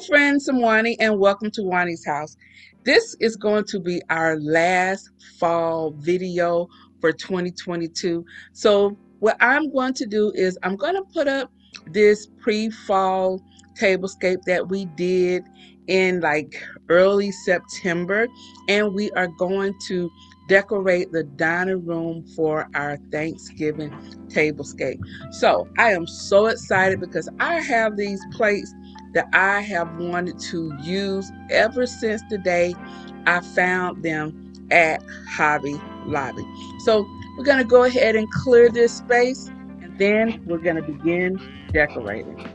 friends, I'm Juani and welcome to Juani's house. This is going to be our last fall video for 2022. So what I'm going to do is I'm going to put up this pre-fall tablescape that we did in like early September, and we are going to decorate the dining room for our Thanksgiving tablescape. So I am so excited because I have these plates that I have wanted to use ever since the day I found them at Hobby Lobby. So we're going to go ahead and clear this space, and then we're going to begin decorating.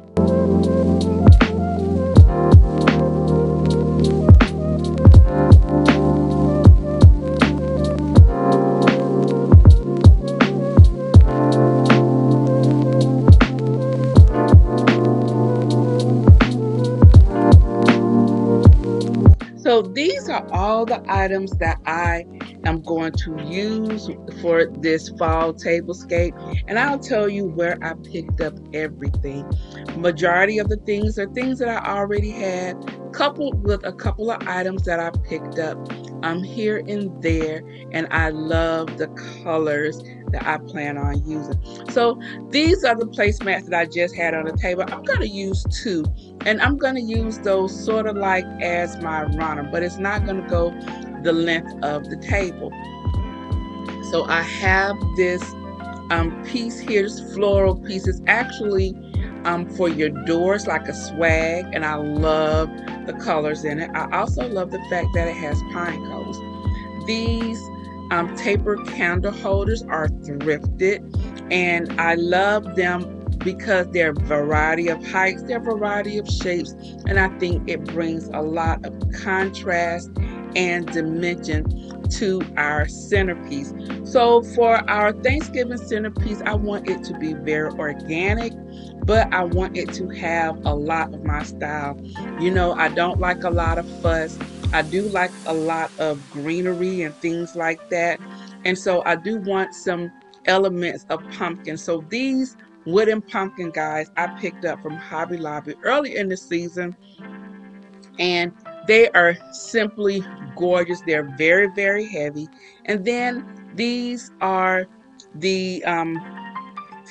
So these are all the items that I am going to use for this fall tablescape, and I'll tell you where I picked up everything. Majority of the things are things that I already had, coupled with a couple of items that I picked up here and there, and I love the colors that I plan on using. So these are the placemats that I just had on the table. I'm going to use two, and I'm going to use those sort of like as my runner, but it's not going to go the length of the table. So I have this piece here, this floral piece. It's actually for your doors, like a swag, and I love the colors in it. I also love the fact that it has pine cones. These taper candle holders are thrifted, and I love them because they're a variety of heights, they're a variety of shapes, and I think it brings a lot of contrast and dimension to our centerpiece. So for our Thanksgiving centerpiece, I want it to be very organic, but I want it to have a lot of my style. You know, I don't like a lot of fuss. I do like a lot of greenery and things like that. And so I do want some elements of pumpkin. So these wooden pumpkin guys I picked up from Hobby Lobby early in the season, and they are simply gorgeous. They're very, very heavy. And then these are the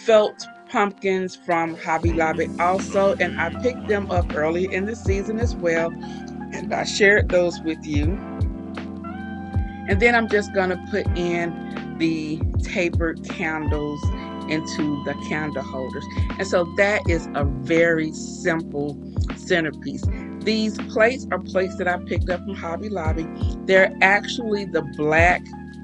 felt pumpkins from Hobby Lobby also, and I picked them up early in the season as well, and I shared those with you. And then I'm just going to put in the tapered candles into the candle holders. And so that is a very simple centerpiece. These plates are plates that I picked up from Hobby Lobby. They're actually the black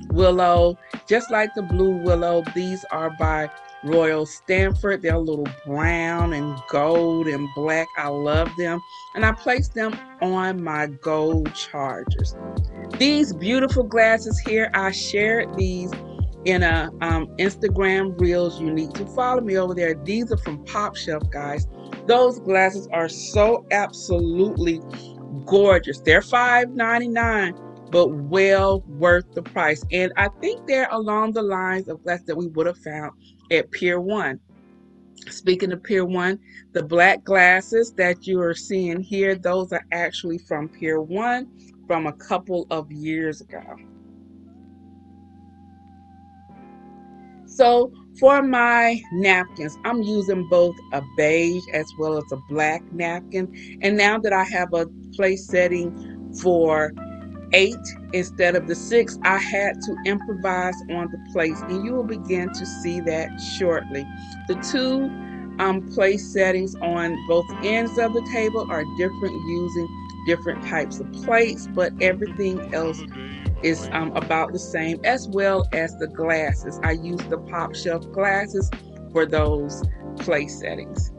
willow, just like the blue willow. These are by Royal Stanford. They're a little brown and gold and black. I love them. And I placed them on my gold chargers. These beautiful glasses here, I shared these in a Instagram Reels. You need to follow me over there. These are from Pop Shelf, guys. Those glasses are so absolutely gorgeous. They're $5.99, but well worth the price. And I think they're along the lines of glasses that we would have found at Pier 1. Speaking of Pier 1, the black glasses that you are seeing here, those are actually from Pier 1 from a couple of years ago. So for my napkins, I'm using both a beige as well as a black napkin. And now that I have a place setting for 8 instead of the 6, I had to improvise on the place, and you will begin to see that shortly. The two place settings on both ends of the table are different, using different types of plates, but everything else is about the same, as well as the glasses. I use the Pop Shelf glasses for those place settings.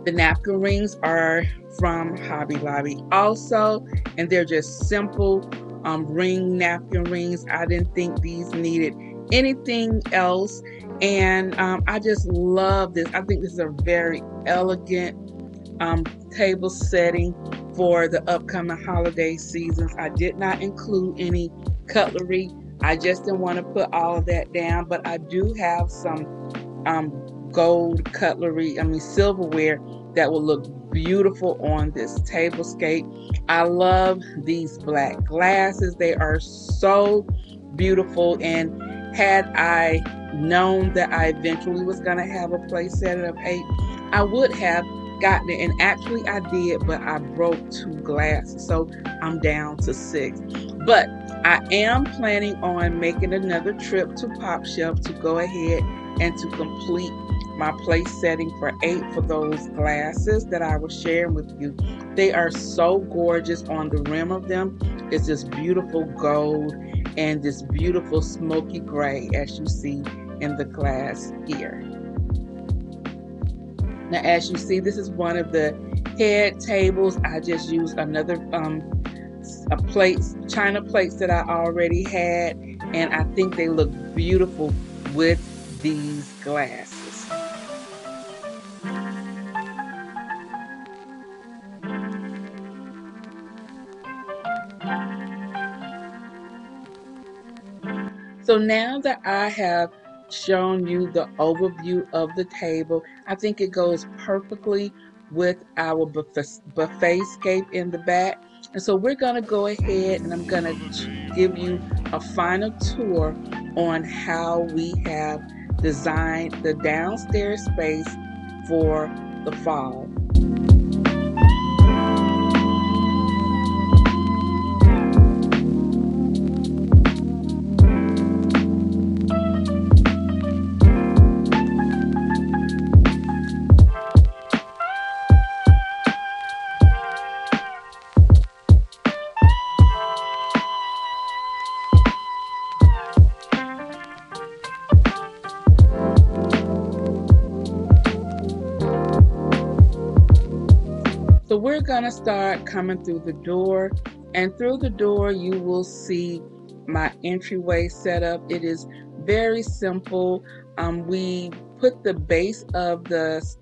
The napkin rings are from Hobby Lobby also, and they're just simple ring napkin rings. I didn't think these needed anything else, and I just love this. I think this is a very elegant table setting for the upcoming holiday seasons. I did not include any cutlery. I just didn't want to put all of that down, but I do have some gold cutlery, silverware that will look beautiful on this tablescape. I love these black glasses. They are so beautiful, and had I known that I eventually was going to have a place set of 8, I would have gotten it, and actually I did, but I broke 2 glasses, so I'm down to 6. But I am planning on making another trip to Pop Shelf to go ahead and to complete my place setting for 8 for those glasses that I was sharing with you. They are so gorgeous. On the rim of them is this beautiful gold and this beautiful smoky gray, as you see in the glass here. Now, as you see, this is one of the head tables. I just used another china plates that I already had, and I think they look beautiful with these glasses. So now that I have shown you the overview of the table, I think it goes perfectly with our buffet scape in the back. And so we're going to go ahead and I'm going to give you a final tour on how we have designed the downstairs space for the fall. So we're gonna start coming through the door, and through the door you will see my entryway setup. It is very simple. We put the base of this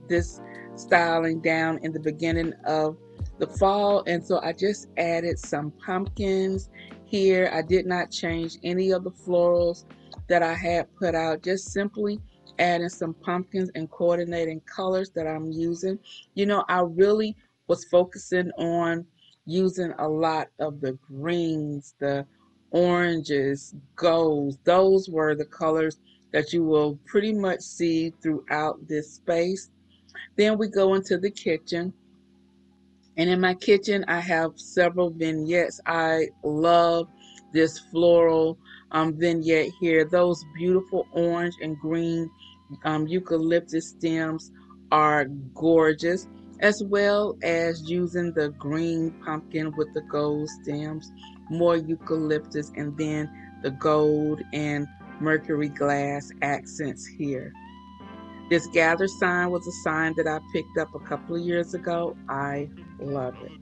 styling down in the beginning of the fall, and so I just added some pumpkins here. I did not change any of the florals that I had put out, just simply adding some pumpkins and coordinating colors that I'm using. You know, I really was focusing on using a lot of the greens, the oranges, golds. Those were the colors that you will pretty much see throughout this space. Then we go into the kitchen. And in my kitchen, I have several vignettes. I love this floral vignette here. Those beautiful orange and green eucalyptus stems are gorgeous, as well as using the green pumpkin with the gold stems, more eucalyptus, and then the gold and mercury glass accents here. This gather sign was a sign that I picked up a couple of years ago. I love it.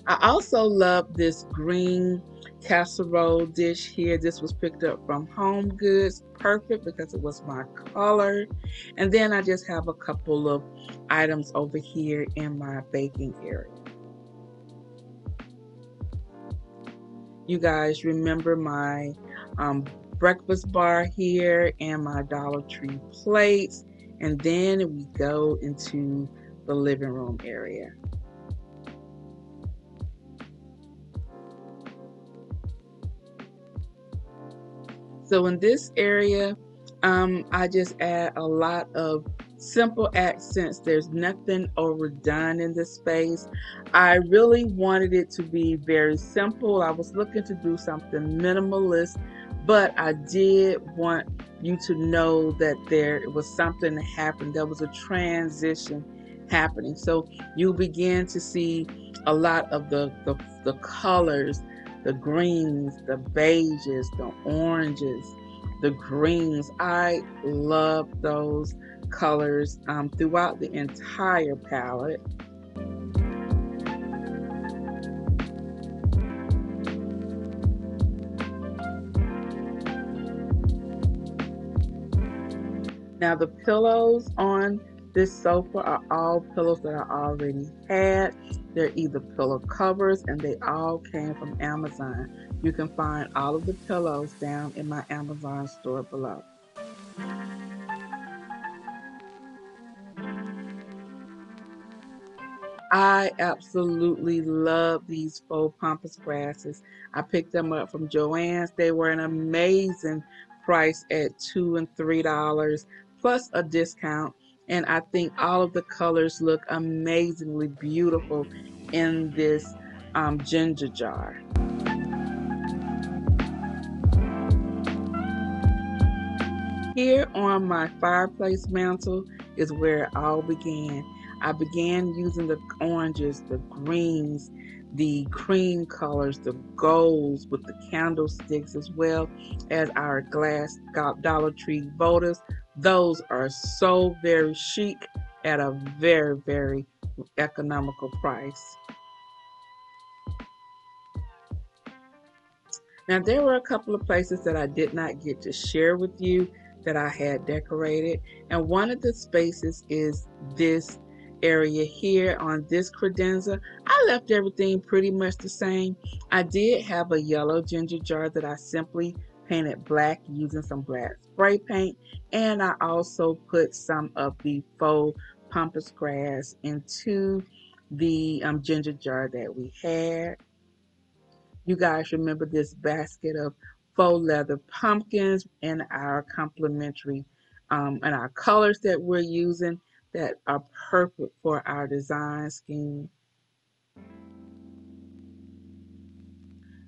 I also love this green casserole dish here. This was picked up from Home Goods. Perfect because it was my color. And then I just have a couple of items over here in my baking area. You guys remember my breakfast bar here and my Dollar Tree plates. And then we go into the living room area. So in this area, I just add a lot of simple accents. There's nothing overdone in this space. I really wanted it to be very simple. I was looking to do something minimalist, but I did want you to know that there was something that happened. There was a transition happening. So you begin to see a lot of the colors, the greens, the beiges, the oranges, the greens. I love those colors throughout the entire palette. Now the pillows on this sofa are all pillows that I already had. They're either pillow covers, and they all came from Amazon. You can find all of the pillows down in my Amazon store below. I absolutely love these faux pampas grasses. I picked them up from Joann's. They were an amazing price at $2 and $3 plus a discount. And I think all of the colors look amazingly beautiful in this ginger jar. Here on my fireplace mantle is where it all began. I began using the oranges, the greens, the cream colors, the golds with the candlesticks, as well as our glass Dollar Tree votives. Those are so very chic at a very, very economical price. Now, there were a couple of places that I did not get to share with you that I had decorated, and one of the spaces is this area here on this credenza. I left everything pretty much the same. I did have a yellow ginger jar that I simply painted black using some black spray paint, and I also put some of the faux pampas grass into the ginger jar that we had. You guys remember this basket of faux leather pumpkins and our complementary and our colors that we're using that are perfect for our design scheme.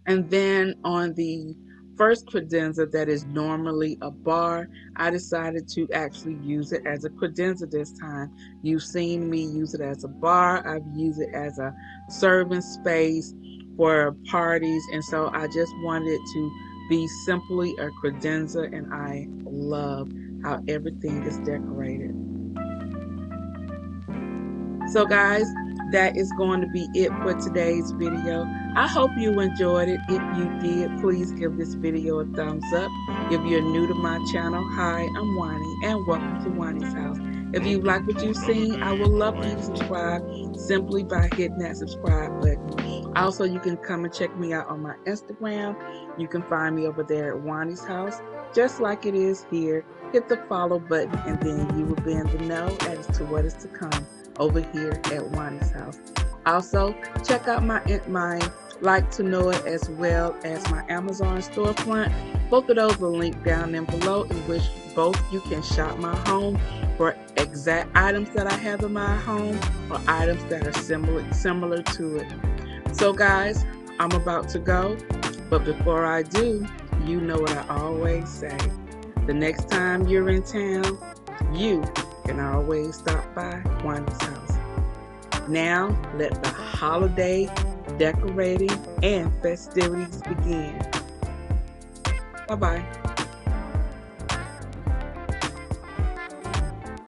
And then on the first credenza that is normally a bar, I decided to actually use it as a credenza this time. You've seen me use it as a bar. I've used it as a serving space for parties. And so I just wanted it to be simply a credenza, and I love how everything is decorated. So guys, that is going to be it for today's video. I hope you enjoyed it. If you did, please give this video a thumbs up. If you're new to my channel, hi, I'm Juani, and welcome to Juani's house. If you like what you've seen, I would love for you to subscribe simply by hitting that subscribe button. Also, you can come and check me out on my Instagram. You can find me over there at Juani's house, just like it is here. Hit the follow button, and then you will be in the know as to what is to come over here at Juani's house. Also, check out my Like to Know It as well as my Amazon storefront. Both of those are linked down in below, in which both you can shop my home for exact items that I have in my home or items that are similar to it. So guys, I'm about to go, but before I do, you know what I always say. The next time you're in town, you can always stop by Juani's house. Now, let the holiday decorating and festivities begin. Bye-bye.